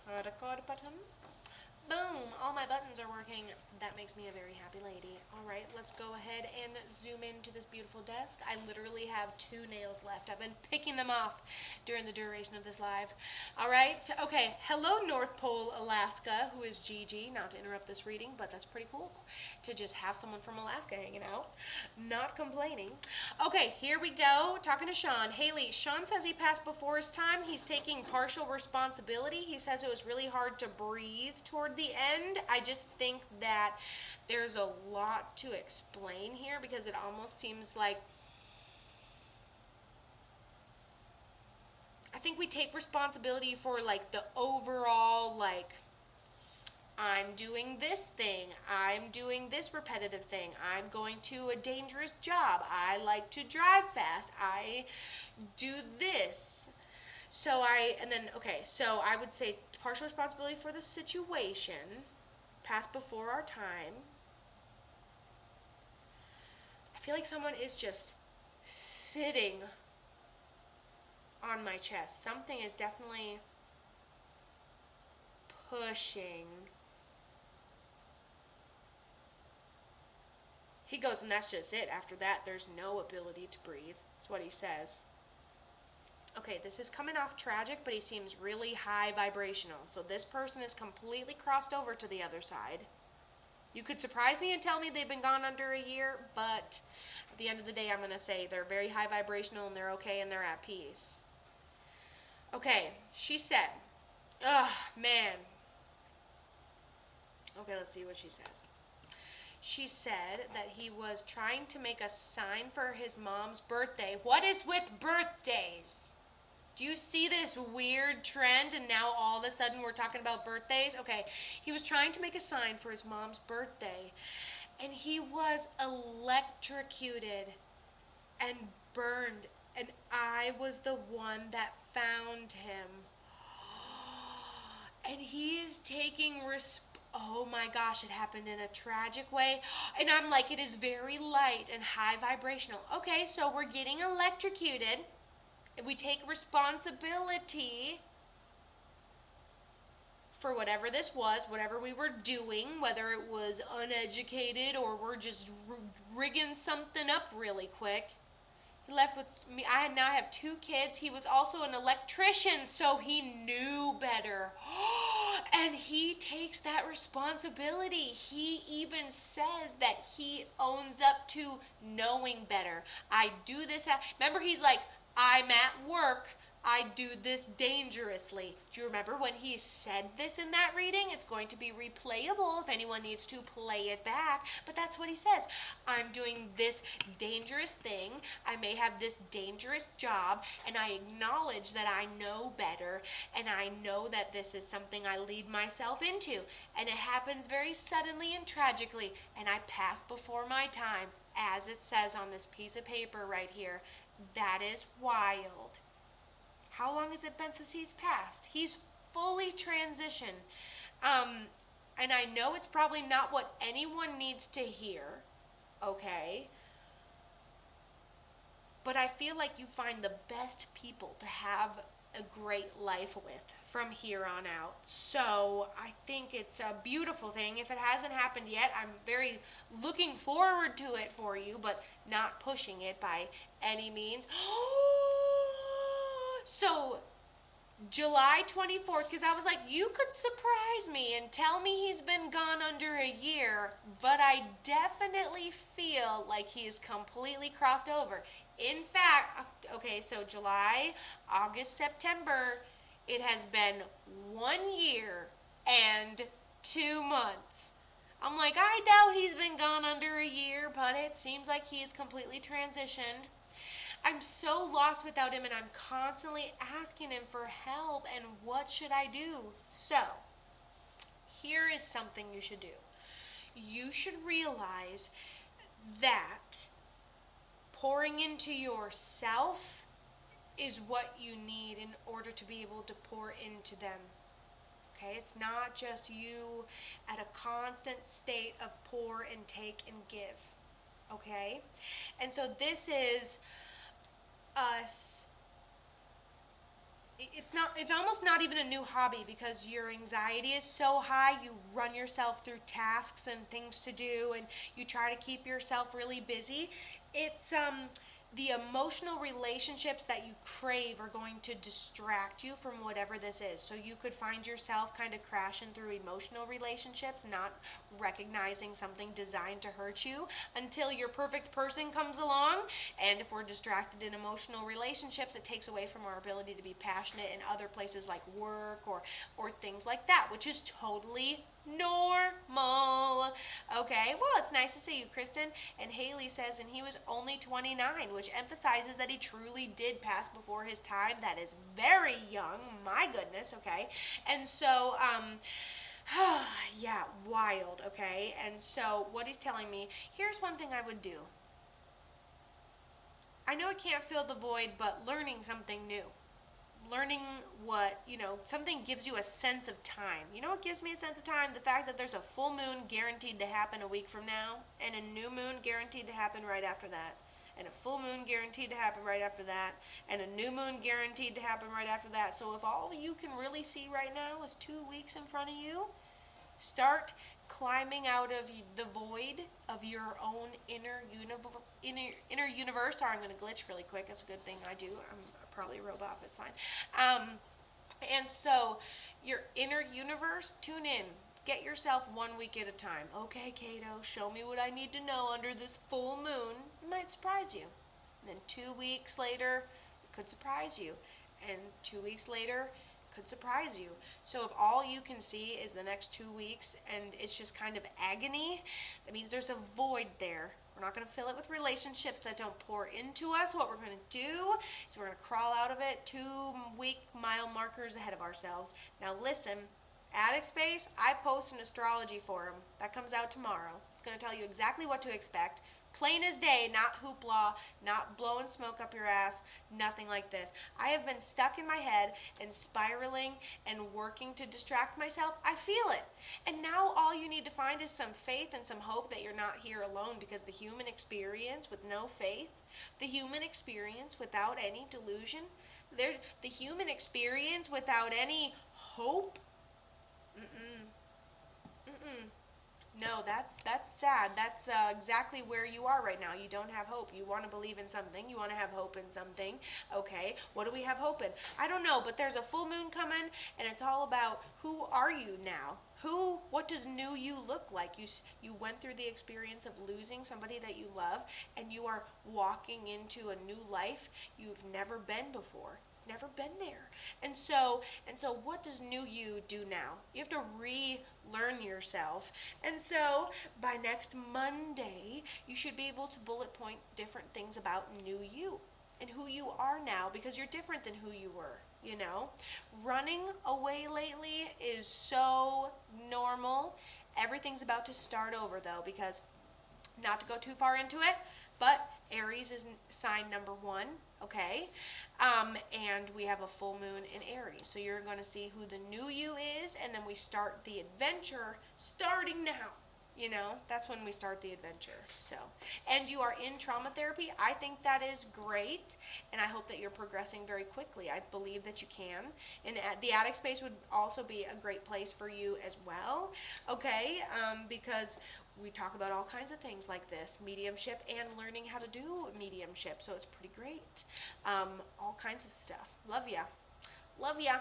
record button. Boom! All my buttons are working. That makes me a very happy lady. Alright, let's go ahead and zoom into this beautiful desk. I literally have 2 nails left. I've been picking them off during the duration of this live. Alright, so, okay. Hello, North Pole, Alaska, who is Gigi. Not to interrupt this reading, but that's pretty cool to just have someone from Alaska hanging out. Not complaining. Okay, here we go. Talking to Sean. Haley, Sean says he passed before his time. He's taking partial responsibility. He says it was really hard to breathe toward the end. I just think that there's a lot to explain here because it almost seems like I think we take responsibility for like the overall, like, I'm doing this thing, I'm doing this repetitive thing, I'm going to a dangerous job, I like to drive fast, I do this. So I would say partial responsibility for the situation, passed before our time. I feel like someone is just sitting on my chest. Something is definitely pushing. He goes, and that's just it. After that, there's no ability to breathe. That's what he says. Okay, this is coming off tragic, but he seems really high vibrational. So this person is completely crossed over to the other side. You could surprise me and tell me they've been gone under a year, but at the end of the day, I'm going to say they're very high vibrational and they're okay and they're at peace. Okay, she said, man. Okay, let's see what she says. She said that he was trying to make a sign for his mom's birthday. What is with birthdays? Do you see this weird trend and now all of a sudden we're talking about birthdays? Okay, he was trying to make a sign for his mom's birthday and he was electrocuted and burned, and I was the one that found him. And he is taking oh my gosh, it happened in a tragic way. And I'm like, it is very light and high vibrational. Okay, so we're getting electrocuted. We take responsibility for whatever this was, whatever we were doing, whether it was uneducated or we're just rigging something up really quick. He left with me. I now have 2 kids. He was also an electrician, so he knew better. And he takes that responsibility. He even says that he owns up to knowing better. I do this. Remember, he's like, I'm at work. I do this dangerously. Do you remember when he said this in that reading? It's going to be replayable if anyone needs to play it back. But that's what he says. I'm doing this dangerous thing. I may have this dangerous job, and I acknowledge that I know better, and I know that this is something I lead myself into. And it happens very suddenly and tragically, and I pass before my time, as it says on this piece of paper right here. That is wild. How long has it been since he's passed? He's fully transitioned. And I know it's probably not what anyone needs to hear, okay? But I feel like you find the best people to have a great life with from here on out. So I think it's a beautiful thing. If it hasn't happened yet, I'm very looking forward to it for you, but not pushing it by any means. So July 24th, because I was like, you could surprise me and tell me he's been gone under a year, but I definitely feel like he's completely crossed over. In fact, okay, so July, August, September, it has been 1 year and 2 months. I'm like, I doubt he's been gone under a year, but it seems like he's completely transitioned. I'm so lost without him, and I'm constantly asking him for help, and what should I do? So, here is something you should do. You should realize that pouring into yourself is what you need in order to be able to pour into them. Okay, it's not just you at a constant state of pour and take and give. Okay, and so this is us it's almost not even a new hobby because your anxiety is so high. You run yourself through tasks and things to do, and you try to keep yourself really busy. It's the emotional relationships that you crave are going to distract you from whatever this is. So you could find yourself kind of crashing through emotional relationships, not recognizing something designed to hurt you until your perfect person comes along. And if we're distracted in emotional relationships, it takes away from our ability to be passionate in other places like work or things like that, which is totally normal. Okay, well, it's nice to see you, Kristen. And Haley says, and he was only 29, which emphasizes that he truly did pass before his time. That is very young, my goodness, okay? And so, yeah, wild, okay? And so, what he's telling me, here's one thing I would do. I know it can't fill the void, but learning something new. Learning what, something gives you a sense of time. You know what gives me a sense of time? The fact that there's a full moon guaranteed to happen a week from now, and a new moon guaranteed to happen right after that, and a full moon guaranteed to happen right after that, and a new moon guaranteed to happen right after that. So if all you can really see right now is 2 weeks in front of you, start climbing out of the void of your own inner universe. Sorry, I'm going to glitch really quick. It's a good thing I do. I'm probably a robot, but it's fine. And so your inner universe, tune in. Get yourself 1 week at a time. Okay, Kato, show me what I need to know under this full moon. It might surprise you. And then 2 weeks later, it could surprise you. And 2 weeks later, could surprise you. So if all you can see is the next 2 weeks and it's just kind of agony, that means there's a void there. We're not going to fill it with relationships that don't pour into us. What we're going to do is we're going to crawl out of it 2 week mile markers ahead of ourselves. Now listen, Attic Space, I post an astrology forum. That comes out tomorrow. It's going to tell you exactly what to expect. Plain as day, not hoopla, not blowing smoke up your ass, nothing like this. I have been stuck in my head and spiraling and working to distract myself. I feel it. And now all you need to find is some faith and some hope that you're not here alone, because the human experience with no faith, the human experience without any delusion, the human experience without any hope, no, that's sad. That's exactly where you are right now. You don't have hope. You want to believe in something. You want to have hope in something. Okay, what do we have hope in? I don't know, but there's a full moon coming, and it's all about who are you now? What does new you look like? You went through the experience of losing somebody that you love, and you are walking into a new life you've never been before. Never been there. And so what does new you do now? You have to relearn yourself. And so by next Monday, you should be able to bullet point different things about new you and who you are now, because you're different than who you were. Running away lately is so normal. Everything's about to start over though, because not to go too far into it, but Aries is sign number 1, okay? And we have a full moon in Aries. So you're going to see who the new you is, and then we start the adventure starting now. That's when we start the adventure. So, and you are in trauma therapy. I think that is great, and I hope that you're progressing very quickly. I believe that you can. And the Attic Space would also be a great place for you as well, okay? Because we talk about all kinds of things like this, mediumship and learning how to do mediumship. So it's pretty great. All kinds of stuff. Love ya. Love ya.